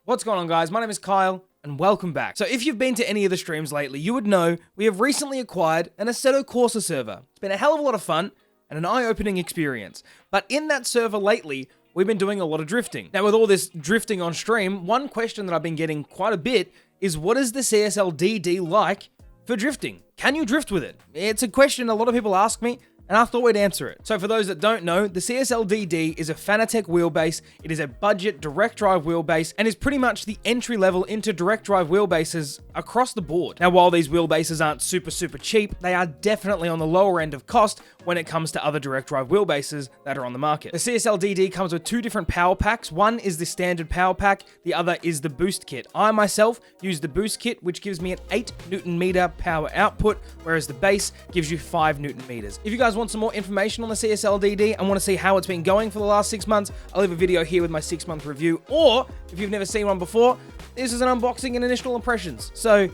What's going on, guys? My name is Kyle, and welcome back. So if you've been to any of the streams lately, you would know we have recently acquired an Assetto Corsa server. It's been a hell of a lot of fun and an eye-opening experience. But in that server lately, we've been doing a lot of drifting. Now, with all this drifting on stream, one question that I've been getting quite a bit is, what is the CSL DD like for drifting? Can you drift with it? It's a question a lot of people ask me, and I thought we'd answer it. So for those that don't know, the CSL DD is a Fanatec wheelbase. It is a budget direct drive wheelbase and is pretty much the entry level into direct drive wheelbases across the board. Now, while these wheelbases aren't super cheap, they are definitely on the lower end of cost when it comes to other direct drive wheelbases that are on the market. The CSL DD comes with two different power packs. One is the standard power pack, the other is the boost kit. I myself use the boost kit, which gives me an 8 Newton meter power output, whereas the base gives you 5 Newton meters. If you guys want some more information on the CSL DD and want to see how it's been going for the last 6 months, I'll leave a video here with my 6-month review, or if you've never seen one before, this is an unboxing and initial impressions. So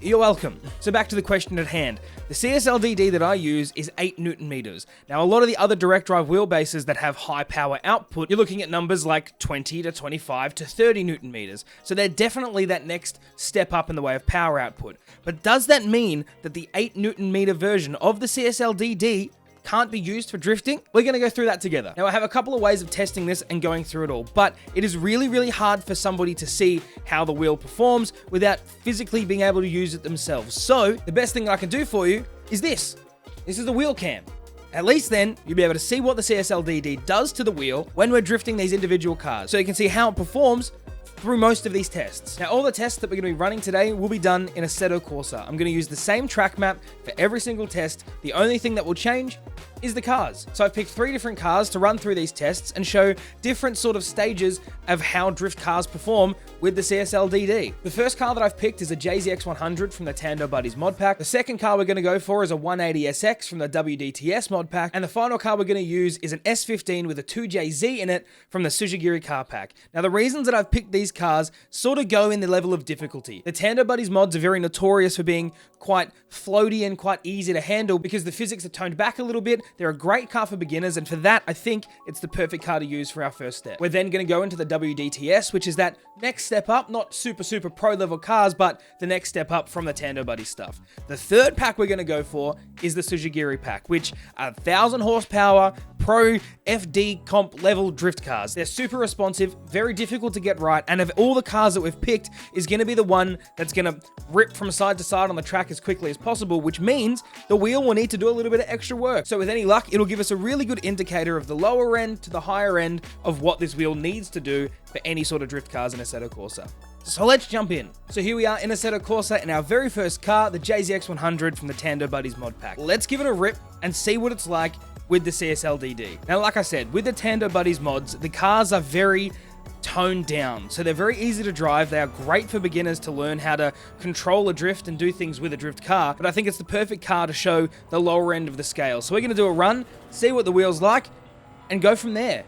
you're welcome. So back to the question at hand. The CSL DD that I use is 8 Newton meters. Now, a lot of the other direct drive wheelbases that have high power output, you're looking at numbers like 20 to 25 to 30 Newton meters. So they're definitely that next step up in the way of power output. But does that mean that the 8 Newton meter version of the CSL DD can't be used for drifting? We're going to go through that together. Now, I have a couple of ways of testing this and going through it all, but it is really hard for somebody to see how the wheel performs without physically being able to use it themselves. So the best thing I can do for you is this. This is the wheel cam. At least then, you'll be able to see what the CSL DD does to the wheel when we're drifting these individual cars. So you can see how it performs through most of these tests. Now, all the tests that we're going to be running today will be done in Assetto Corsa. I'm going to use the same track map for every single test. The only thing that will change is the cars. So I've picked 3 different cars to run through these tests and show different sort of stages of how drift cars perform with the CSL DD. The first car that I've picked is a JZX100 from the Tando Buddies mod pack. The second car we're going to go for is a 180SX from the WDTS mod pack. And the final car we're going to use is an S15 with a 2JZ in it from the Tsujigiri Car Pack. Now, the reasons that I've picked these cars sort of go in the level of difficulty. The Tando Buddies mods are very notorious for being quite floaty and quite easy to handle because the physics are toned back a little bit. They're a great car for beginners, and for that, I think it's the perfect car to use for our first step. We're then going to go into the WDTS, which is that next step up, not super pro level cars, but the next step up from the Tando Buddies stuff. The third pack we're going to go for is the Tsujigiri pack, which are 1,000 horsepower, pro FD comp level drift cars. They're super responsive, very difficult to get right, and of all the cars that we've picked is going to be the one that's going to rip from side to side on the track as quickly as possible, which means the wheel will need to do a little bit of extra work. So with any luck, it'll give us a really good indicator of the lower end to the higher end of what this wheel needs to do for any sort of drift cars in Assetto Corsa. So let's jump in. So here we are in Assetto Corsa in our very first car, the JZX100 from the Tando Buddies mod pack. Let's give it a rip and see what it's like with the CSL DD. Now, like I said, with the Tando Buddies mods, the cars are very toned down, so they're very easy to drive. They are great for beginners to learn how to control a drift and do things with a drift car, but I think it's the perfect car to show the lower end of the scale. So we're going to do a run, see what the wheel's like, and go from there.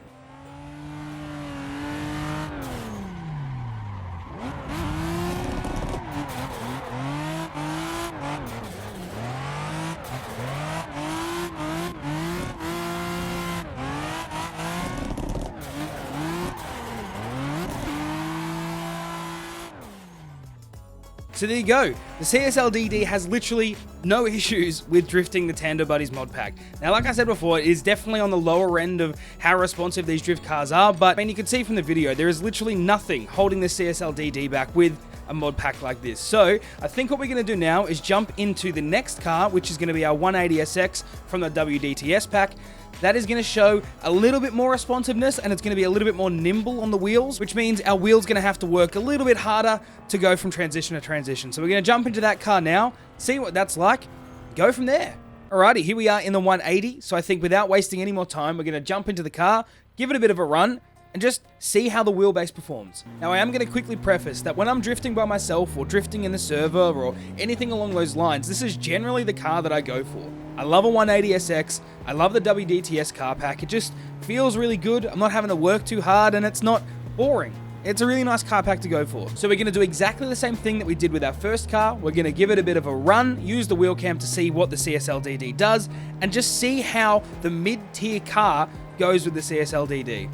So there you go. The CSL DD has literally no issues with drifting the Tando Buddies mod pack. Now, like I said before, it is definitely on the lower end of how responsive these drift cars are, but I mean, you can see from the video, there is literally nothing holding the CSL DD back with a mod pack like this. So I think what we're going to do now is jump into the next car, which is going to be our 180SX from the WDTS pack. That is going to show a little bit more responsiveness, and it's going to be a little bit more nimble on the wheels, which means our wheel's going to have to work a little bit harder to go from transition to transition. So we're going to jump into that car now, see what that's like, go from there. Alrighty, here we are in the 180. So I think without wasting any more time, we're going to jump into the car, give it a bit of a run, and just see how the wheelbase performs. Now, I am going to quickly preface that when I'm drifting by myself or drifting in the server or anything along those lines, this is generally the car that I go for. I love a 180SX, I love the WDTS car pack, it just feels really good, I'm not having to work too hard, and it's not boring. It's a really nice car pack to go for. So we're going to do exactly the same thing that we did with our first car. We're going to give it a bit of a run, use the wheel cam to see what the CSL DD does, and just see how the mid-tier car goes with the CSL DD.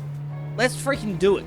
Let's freaking do it.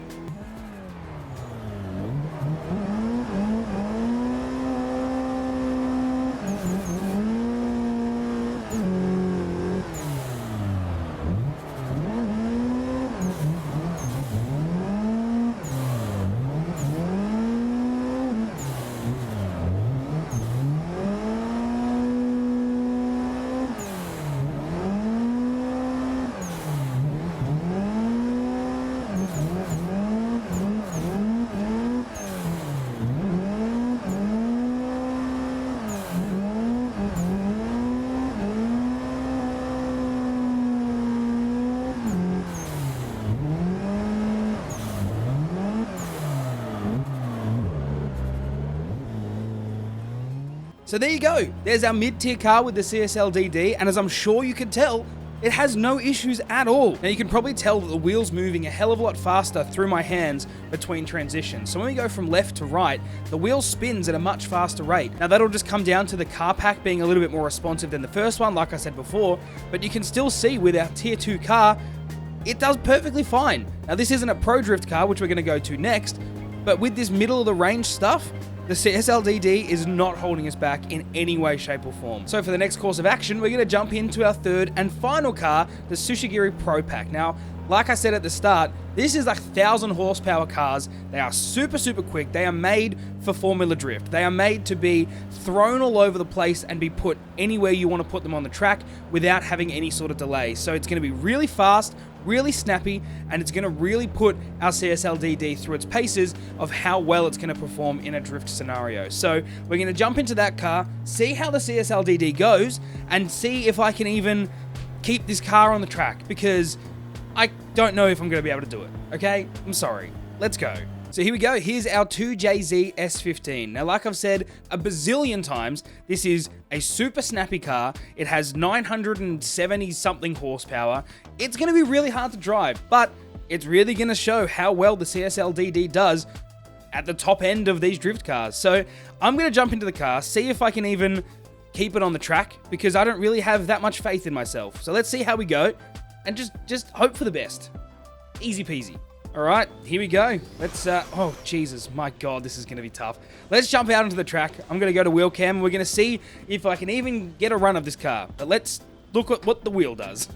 So there you go. There's our mid-tier car with the CSL DD, and as I'm sure you can tell, it has no issues at all. Now you can probably tell that the wheel's moving a hell of a lot faster through my hands between transitions. So when we go from left to right, the wheel spins at a much faster rate. Now that'll just come down to the car pack being a little bit more responsive than the first one, like I said before, but you can still see with our tier 2 car, it does perfectly fine. Now this isn't a pro drift car, which we're gonna go to next, but with this middle of the range stuff, the CSL DD is not holding us back in any way, shape or form. So for the next course of action, we're going to jump into our third and final car, the Tsujigiri Car Pack. Now, like I said at the start, this is like 1,000 horsepower cars. They are super, super quick. They are made for Formula Drift. They are made to be thrown all over the place and be put anywhere you want to put them on the track without having any sort of delay. So it's going to be really fast, really snappy, and it's going to really put our CSL DD through its paces of how well it's going to perform in a drift scenario. So we're going to jump into that car, see how the CSL DD goes, and see if I can even keep this car on the track, because I don't know if I'm going to be able to do it, okay? I'm sorry. Let's go. So here we go. Here's our 2JZ S15. Now, like I've said a bazillion times, this is a super snappy car. It has 970 something horsepower. It's going to be really hard to drive, but it's really going to show how well the CSL DD does at the top end of these drift cars. So I'm going to jump into the car, see if I can even keep it on the track, because I don't really have that much faith in myself. So let's see how we go, and just hope for the best. Easy peasy. All right, here we go. Let's, oh, Jesus, my God, this is going to be tough. Let's jump out into the track. I'm going to go to wheel cam, and we're going to see if I can even get a run of this car. But let's look at what the wheel does.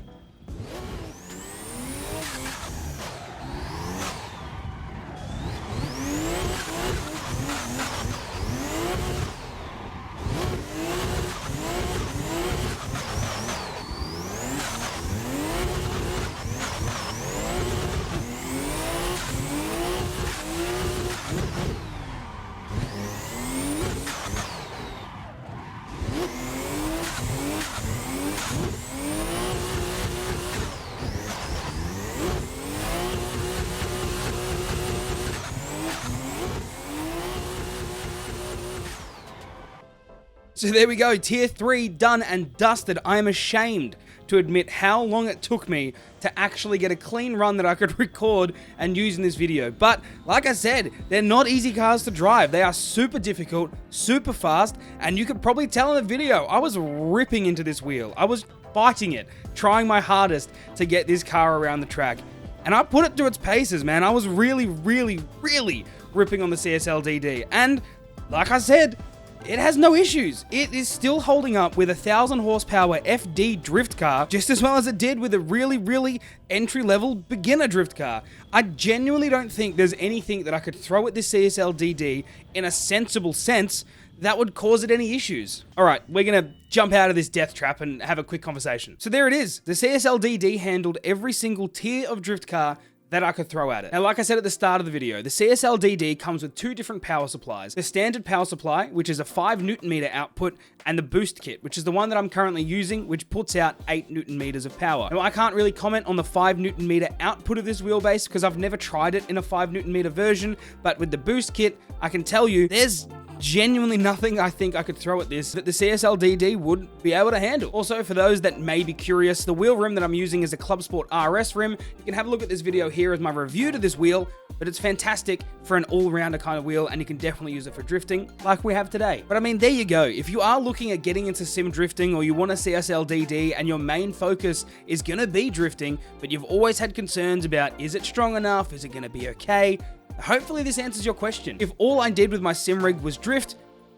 So there we go, tier 3 done and dusted. I am ashamed to admit how long it took me to actually get a clean run that I could record and use in this video. But like I said, they're not easy cars to drive. They are super difficult, super fast, and you could probably tell in the video, I was ripping into this wheel. I was fighting it, trying my hardest to get this car around the track. And I put it through its paces, man. I was really, really, really ripping on the CSL DD. And like I said, it has no issues. It is still holding up with a 1,000 horsepower FD drift car just as well as it did with a really, really entry-level beginner drift car. I genuinely don't think there's anything that I could throw at this CSL DD in a sensible sense that would cause it any issues. All right, we're gonna jump out of this death trap and have a quick conversation. So there it is. The CSL DD handled every single tier of drift car that I could throw at it. Now, like I said at the start of the video, the CSL DD comes with two different power supplies. The standard power supply, which is a 5 Newton meter output, and the boost kit, which is the one that I'm currently using, which puts out 8 Newton meters of power. Now, I can't really comment on the 5 Newton meter output of this wheelbase because I've never tried it in a 5 Newton meter version, but with the boost kit, I can tell you there's genuinely nothing I think I could throw at this that the CSL DD would be able to handle. Also, for those that may be curious, the wheel rim that I'm using is a Club Sport RS rim. You can have a look at this video here as my review to this wheel, but it's fantastic for an all-rounder kind of wheel, and you can definitely use it for drifting like we have today. But I mean, there you go. If you are looking at getting into sim drifting, or you want a CSL DD and your main focus is gonna be drifting, but you've always had concerns about, is it strong enough? Is it gonna be okay? Hopefully this answers your question. If all I did with my sim rig was drift,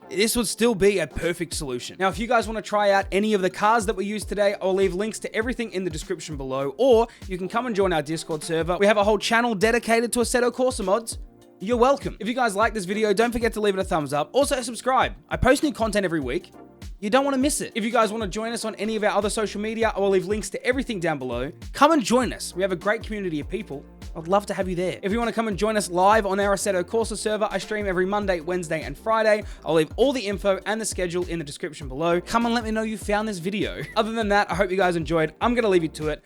this would still be a perfect solution. Now, if you guys want to try out any of the cars that we used today, I'll leave links to everything in the description below, or you can come and join our Discord server. We have a whole channel dedicated to Assetto Corsa mods. You're welcome. If you guys like this video, don't forget to leave it a thumbs up. Also, subscribe. I post new content every week. You don't want to miss it. If you guys want to join us on any of our other social media, I will leave links to everything down below. Come and join us. We have a great community of people. I'd love to have you there. If you want to come and join us live on our Assetto Corsa server, I stream every Monday, Wednesday, and Friday. I'll leave all the info and the schedule in the description below. Come and let me know you found this video. Other than that, I hope you guys enjoyed. I'm going to leave you to it.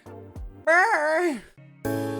Bye.